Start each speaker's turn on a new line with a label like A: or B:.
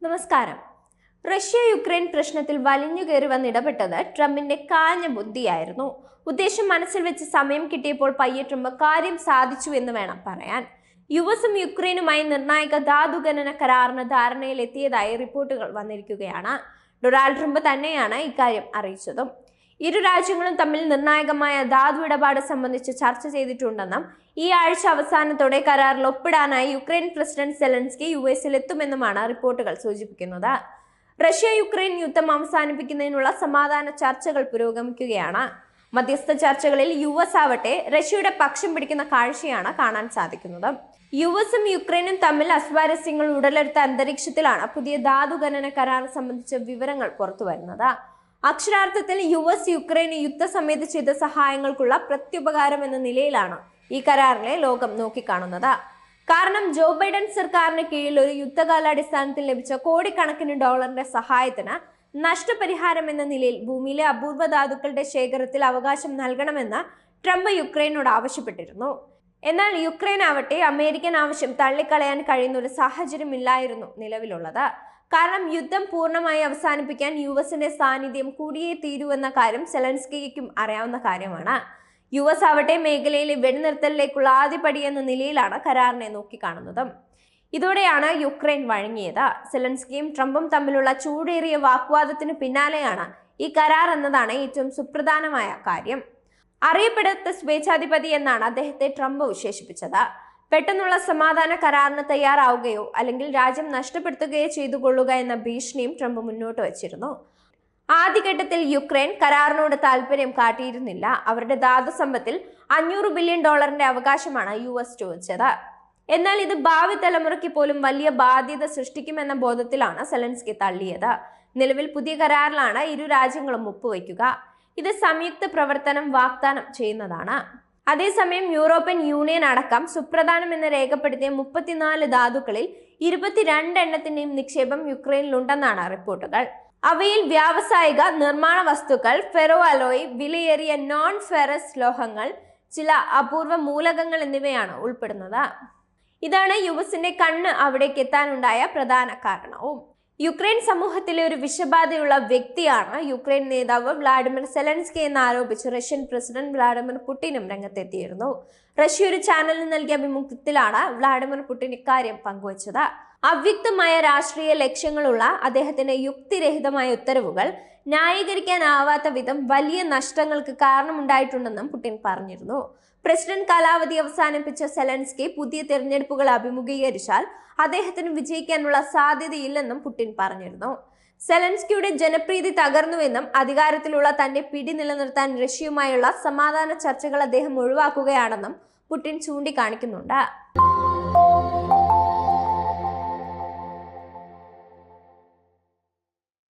A: നമസ്കാരം. Russia Ukraine പ്രശ്നത്തിൽ വലിഞ്ഞുകയറി വന്നിടപെട്ടത് ട്രംപിന്റെ കാഞ്ഞ ബുദ്ധിയായിരുന്നു. ഉദ്ദേശം മനസ്സിൽ വെച്ച് സമയം കിട്ടിയപ്പോൾ പയ്യെ ട്രംപ് കാര്യം സാധിച്ചു എന്ന് വേണം പറയാൻ. യുഎസും യുക്രൈനുമായി നിർണായക ധാതുഖനന കരാറിന് ധാരണയിലെത്തിയതായി റിപ്പോർട്ടുകൾ വന്നിരിക്കുകയാണ്. ഡൊണാൾഡ് ട്രംപ് തന്നെയാണ് ഇക്കാര്യം അറിയിച്ചതും. ഇരു രാജ്യങ്ങളും തമ്മിൽ നിർണായകമായ ധാതു ഇടപാട് സംബന്ധിച്ച് ചർച്ച ചെയ്തിട്ടുണ്ടെന്നും ഈ ആഴ്ച അവസാനത്തോടെ കരാറിൽ ഒപ്പിടാനായി യുക്രൈൻ പ്രസിഡന്റ് സെലൻസ്കി യുഎസിലെത്തുമെന്നുമാണ് റിപ്പോർട്ടുകൾ സൂചിപ്പിക്കുന്നത്. റഷ്യ യുക്രൈൻ യുദ്ധം അവസാനിപ്പിക്കുന്നതിനുള്ള സമാധാന ചർച്ചകൾ പുരോഗമിക്കുകയാണ്. മധ്യസ്ഥ ചർച്ചകളിൽ യുഎസ് ആവട്ടെ റഷ്യയുടെ പക്ഷം പിടിക്കുന്ന കാഴ്ചയാണ് കാണാൻ സാധിക്കുന്നത്. യുഎസും യുക്രൈനും തമ്മിൽ അസ്വാരസ്യങ്ങൾ ഉടലെടുത്ത അന്തരീക്ഷത്തിലാണ് പുതിയ ധാതുഖനന കരാർ സംബന്ധിച്ച വിവരങ്ങൾ പുറത്തുവരുന്നത്. അക്ഷരാർത്ഥത്തിൽ യുഎസ് യുക്രൈന് യുദ്ധസമയത്ത് ചെയ്ത സഹായങ്ങൾക്കുള്ള പ്രത്യുപകാരം എന്ന നിലയിലാണ് ഈ കരാറിനെ ലോകം നോക്കിക്കാണുന്നത്. കാരണം ജോ ബൈഡൻ സർക്കാരിന് കീഴിൽ ഒരു യുദ്ധകാലാടിസ്ഥാനത്തിൽ ലഭിച്ച കോടിക്കണക്കിന് ഡോളറിന്റെ സഹായത്തിന് നഷ്ടപരിഹാരം എന്ന നിലയിൽ ഭൂമിയിലെ അപൂർവ ധാതുക്കളുടെ ശേഖരത്തിൽ അവകാശം നൽകണമെന്ന് ട്രംപ് യുക്രൈനോട് ആവശ്യപ്പെട്ടിരുന്നു. എന്നാൽ യുക്രൈൻ ആവട്ടെ അമേരിക്കൻ ആവശ്യം തള്ളിക്കളയാൻ കഴിയുന്ന ഒരു സാഹചര്യമില്ലായിരുന്നു നിലവിലുള്ളത്. കാരണം യുദ്ധം പൂർണ്ണമായി അവസാനിപ്പിക്കാൻ യുഎസിന്റെ സാന്നിധ്യം കൂടിയേ തീരൂ എന്ന കാര്യം സെലൻസ്കിക്കും അറിയാവുന്ന കാര്യമാണ്. യുഎസ് ആവട്ടെ മേഖലയിലെ വെടിനിർത്തലിലേക്കുള്ള ആദ്യപടി എന്ന നിലയിലാണ് കരാറിനെ നോക്കിക്കാണുന്നത്. ഇതോടെയാണ് യുക്രൈൻ വഴങ്ങിയത്. സെലൻസ്കിയും ട്രംപും തമ്മിലുള്ള ചൂടേറിയ വാഗ്വാദത്തിന് പിന്നാലെയാണ് ഈ കരാർ എന്നതാണ് ഏറ്റവും സുപ്രധാനമായ കാര്യം. അറിയപ്പെടാത്ത സ്വേച്ഛാധിപതി എന്നാണ് അദ്ദേഹത്തെ ട്രംപ് വിശേഷിപ്പിച്ചത്. പെട്ടെന്നുള്ള സമാധാന കരാറിന് തയ്യാറാവുകയോ അല്ലെങ്കിൽ രാജ്യം നഷ്ടപ്പെടുത്തുകയോ ചെയ്തു കൊള്ളുക എന്ന ഭീഷണിയും ട്രംപ് മുന്നോട്ട് വച്ചിരുന്നു. ആദ്യഘട്ടത്തിൽ യുക്രൈൻ കരാറിനോട് താല്പര്യം കാട്ടിയിരുന്നില്ല. അവരുടെ ധാതു സമ്പത്തിൽ $500 ബില്യൺ അവകാശമാണ് യുഎസ് ചോദിച്ചത്. എന്നാൽ ഇത് ഭാവി തലമുറയ്ക്ക് പോലും വലിയ ബാധ്യത സൃഷ്ടിക്കുമെന്ന ബോധത്തിലാണ് സെലൻസ്കി തള്ളിയത്. നിലവിൽ പുതിയ കരാറിലാണ് ഇരു രാജ്യങ്ങളും ഒപ്പുവയ്ക്കുക. ഇത് സംയുക്ത പ്രവർത്തനം വാഗ്ദാനം ചെയ്യുന്നതാണ്. അതേസമയം യൂറോപ്യൻ യൂണിയൻ അടക്കം സുപ്രധാനമെന്ന് രേഖപ്പെടുത്തിയ 34 ധാതുക്കളിൽ 22 എണ്ണത്തിന്റെയും നിക്ഷേപം യുക്രൈനിലുണ്ടെന്നാണ് റിപ്പോർട്ടുകൾ. അവയിൽ വ്യാവസായിക നിർമ്മാണ വസ്തുക്കൾ, ഫെറോ അലോയ്, വിലയേറിയ നോൺ ഫെറസ് ലോഹങ്ങൾ, ചില അപൂർവ മൂലകങ്ങൾ എന്നിവയാണ് ഉൾപ്പെടുന്നത്. ഇതാണ് യുഎസിന്റെ കണ്ണ് അവിടേക്ക് എത്താനുണ്ടായ പ്രധാന കാരണവും. യുക്രൈൻ സമൂഹത്തിലെ ഒരു വിഷബാധയുള്ള വ്യക്തിയാണ് യുക്രൈൻ നേതാവ് വ്ളാഡിമിർ സെലൻസ്കി എന്ന് ആരോപിച്ച് റഷ്യൻ പ്രസിഡന്റ് വ്ളാഡിമിർ പുടിനും രംഗത്തെത്തിയിരുന്നു. റഷ്യ ഒരു ചാനലിന് നൽകിയ അഭിമുഖത്തിലാണ് വ്ളാഡിമിർ പുടിൻ ഇക്കാര്യം പങ്കുവച്ചത്. അവ്യക്തമായ രാഷ്ട്രീയ ലക്ഷ്യങ്ങളുള്ള അദ്ദേഹത്തിന്റെ യുക്തിരഹിതമായ ഉത്തരവുകൾ ന്യായീകരിക്കാനാവാത്ത വിധം വലിയ നഷ്ടങ്ങൾക്ക് കാരണമുണ്ടായിട്ടുണ്ടെന്നും പുടിൻ പറഞ്ഞിരുന്നു. പ്രസിഡന്റ് കാലാവധി അവസാനിപ്പിച്ച സെലൻസ്കി പുതിയ തെരഞ്ഞെടുപ്പുകൾ അഭിമുഖീകരിച്ചാൽ അദ്ദേഹത്തിന് വിജയിക്കാനുള്ള സാധ്യതയില്ലെന്നും പുടിൻ പറഞ്ഞിരുന്നു. സെലൻസ്കിയുടെ ജനപ്രീതി തകർന്നുവെന്നും അധികാരത്തിലുള്ള തന്റെ പിടി നിലനിർത്താൻ റഷ്യയുമായുള്ള സമാധാന ചർച്ചകൾ അദ്ദേഹം ഒഴിവാക്കുകയാണെന്നും പുടിൻ ചൂണ്ടിക്കാണിക്കുന്നുണ്ട്.